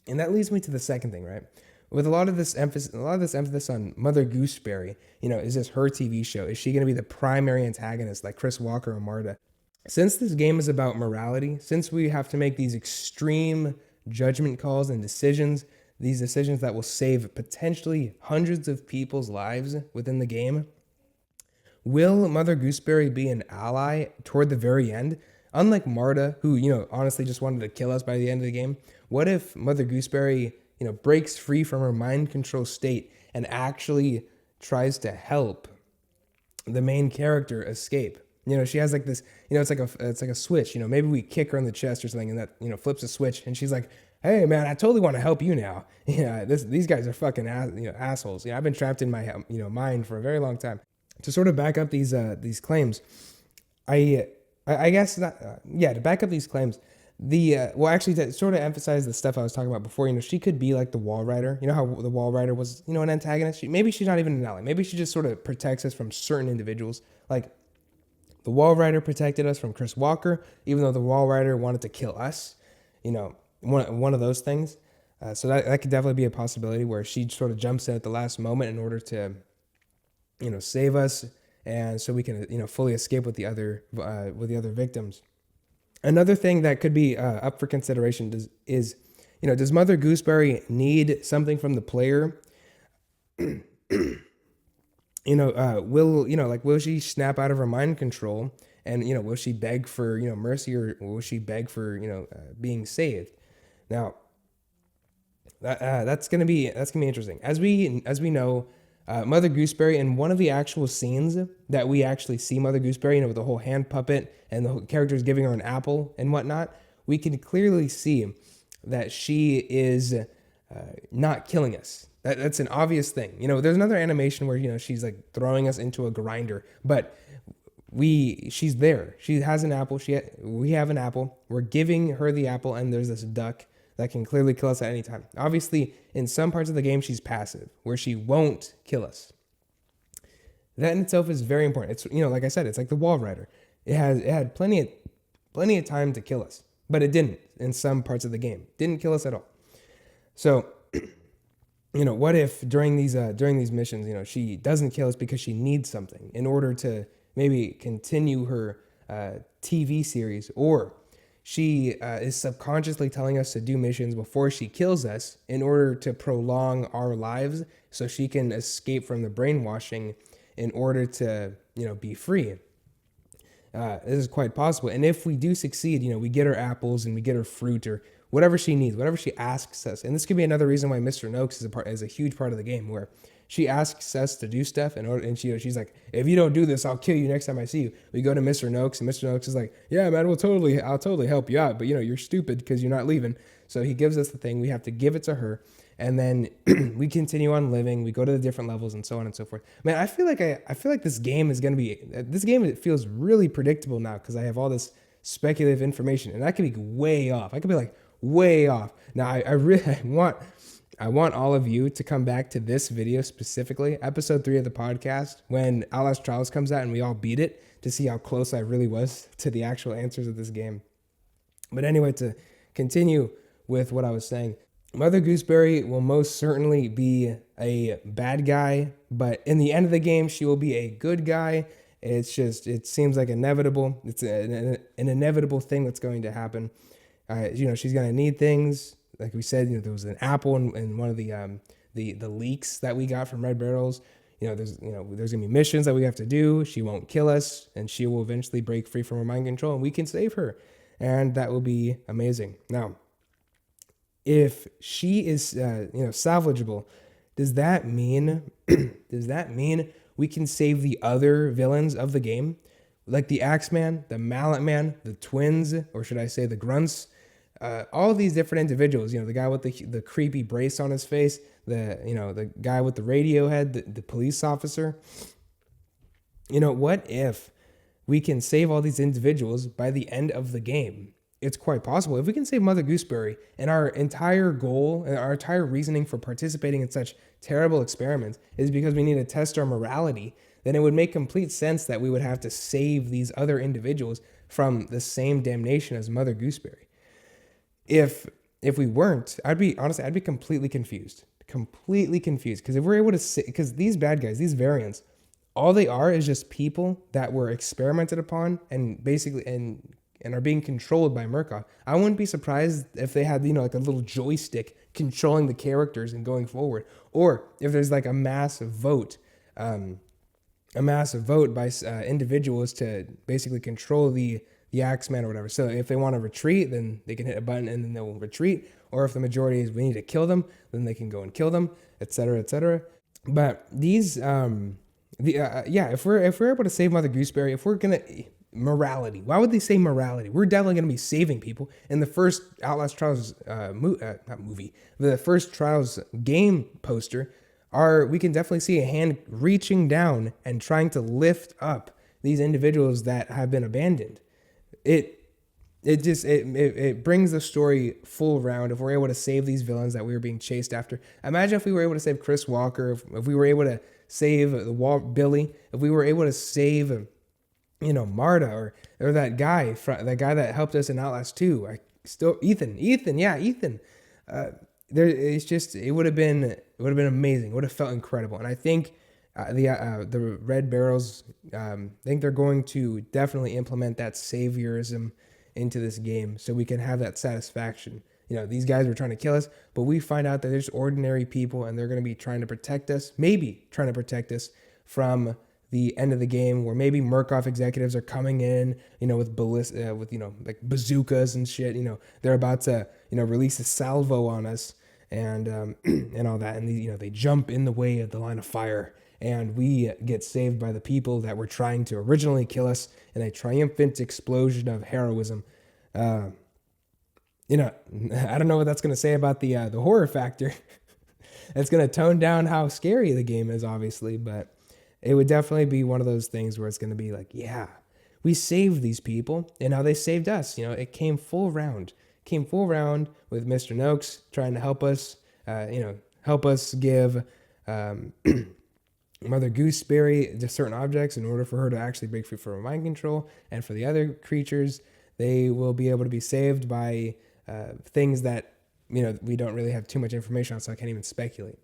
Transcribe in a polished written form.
And that leads me to the second thing, right? With a lot of this emphasis on Mother Gooseberry, is this her TV show? Is she going to be the primary antagonist like Chris Walker or Marta? Since this game is about morality, since we have to make these extreme judgment calls and decisions, these decisions that will save potentially hundreds of people's lives within the game, will Mother Gooseberry be an ally toward the very end? Unlike Marta, who, honestly just wanted to kill us by the end of the game, what if Mother Gooseberry, breaks free from her mind control state and actually tries to help the main character escape? She has like this, it's like a switch. Maybe we kick her in the chest or something, and that flips a switch, and she's like, "Hey man, I totally want to help you now." These guys are fucking assholes. I've been trapped in my mind for a very long time. To sort of back up these claims, I guess not. To back up these claims, actually to sort of emphasize the stuff I was talking about before. She could be like the Wall Rider. How the Wall Rider was an antagonist. Maybe she's not even an ally. Maybe she just sort of protects us from certain individuals. Like the Wall Rider protected us from Chris Walker, even though the Wall Rider wanted to kill us. One of those things. So that could definitely be a possibility where she sort of jumps in at the last moment in order to save us, and so we can fully escape with the other victims. Another thing that could be up for consideration is does Mother Gooseberry need something from the player? Will she snap out of her mind control, and will she beg for mercy, or will she beg for being saved? Now that's gonna be interesting. As we know, Mother Gooseberry, in one of the actual scenes that we actually see Mother Gooseberry, with the whole hand puppet and the characters giving her an apple and whatnot, we can clearly see that she is not killing us. That's an obvious thing. There's another animation where she's like throwing us into a grinder, but she's there. She has an apple. We have an apple. We're giving her the apple, and there's this duck that can clearly kill us at any time. Obviously, in some parts of the game, she's passive, where she won't kill us. That in itself is very important. It's like I said, it's like the Wall Rider. It had plenty of time to kill us, but it didn't in some parts of the game. Didn't kill us at all. So, what if during these missions, she doesn't kill us because she needs something in order to maybe continue her TV series, or she is subconsciously telling us to do missions before she kills us in order to prolong our lives so she can escape from the brainwashing in order to, be free. This is quite possible. And if we do succeed, we get her apples and we get her fruit or whatever she needs, whatever she asks us. And this could be another reason why Mr. Noakes is a huge part of the game, where she asks us to do stuff, and she's like, "If you don't do this, I'll kill you next time I see you." We go to Mr. Noakes, and Mr. Noakes is like, "Yeah, man, I'll totally help you out, but you're stupid because you're not leaving." So he gives us the thing. We have to give it to her, and then we continue on living. We go to the different levels and so on and so forth. Man, I feel like this game is gonna be It feels really predictable now because I have all this speculative information, and that could be way off. I could be like way off. Now I really want all of you to come back to this video specifically, episode 3 of the podcast, when Outlast Trials comes out and we all beat it, to see how close I really was to the actual answers of this game. But anyway, to continue with what I was saying, Mother Gooseberry will most certainly be a bad guy, but in the end of the game, she will be a good guy. It seems like inevitable. It's an inevitable thing that's going to happen. She's going to need things. Like we said, there was an apple in one of the leaks that we got from Red Barrels. There's gonna be missions that we have to do. She won't kill us, and she will eventually break free from her mind control, and we can save her, and that will be amazing. Now, if she is salvageable, does that mean we can save the other villains of the game, like the Axeman, the Mallet Man, the twins, or should I say the grunts? All these different individuals, the guy with the creepy brace on his face, the guy with the radio head, the police officer. What if we can save all these individuals by the end of the game? It's quite possible. If we can save Mother Gooseberry, and our entire goal, our entire reasoning for participating in such terrible experiments is because we need to test our morality, then it would make complete sense that we would have to save these other individuals from the same damnation as Mother Gooseberry. If if we weren't, I'd be completely confused. Because if we're able to, because these bad guys, these variants, all they are is just people that were experimented upon and basically and are being controlled by Murkoff. I wouldn't be surprised if they had, like a little joystick controlling the characters and going forward, or if there's like a massive vote by individuals to basically control the Axeman or whatever. So if they want to retreat, then they can hit a button and then they'll retreat. Or if the majority is we need to kill them, then they can go and kill them, etc., etc. But these, if we're able to save Mother Gooseberry, if we're gonna morality, why would they say morality? We're definitely gonna be saving people. In the first Outlast Trials not movie, the first Trials game poster, we can definitely see a hand reaching down and trying to lift up these individuals that have been abandoned. It brings the story full round if we're able to save these villains that we were being chased after. Imagine if we were able to save Chris Walker, if we were able to save Billy, if we were able to save, Marta or that guy that helped us in Outlast 2. Ethan. It would have been amazing. It would have felt incredible. And I think the Red Barrels, I think they're going to definitely implement that saviorism into this game so we can have that satisfaction. These guys were trying to kill us, but we find out that there's ordinary people and they're going to be trying to protect us, maybe trying to protect us from the end of the game, where maybe Murkoff executives are coming in, with like bazookas and shit. They're about to, release a salvo on us and and all that. And they jump in the way of the line of fire, and we get saved by the people that were trying to originally kill us in a triumphant explosion of heroism. I don't know what that's going to say about the horror factor. It's going to tone down how scary the game is, obviously, but it would definitely be one of those things where it's going to be like, yeah, we saved these people, and now they saved us. It came full round. With Mr. Noakes trying to help us, help us give Mother Gooseberry to certain objects in order for her to actually break free from mind control. And for the other creatures, they will be able to be saved by things that, we don't really have too much information on, so I can't even speculate.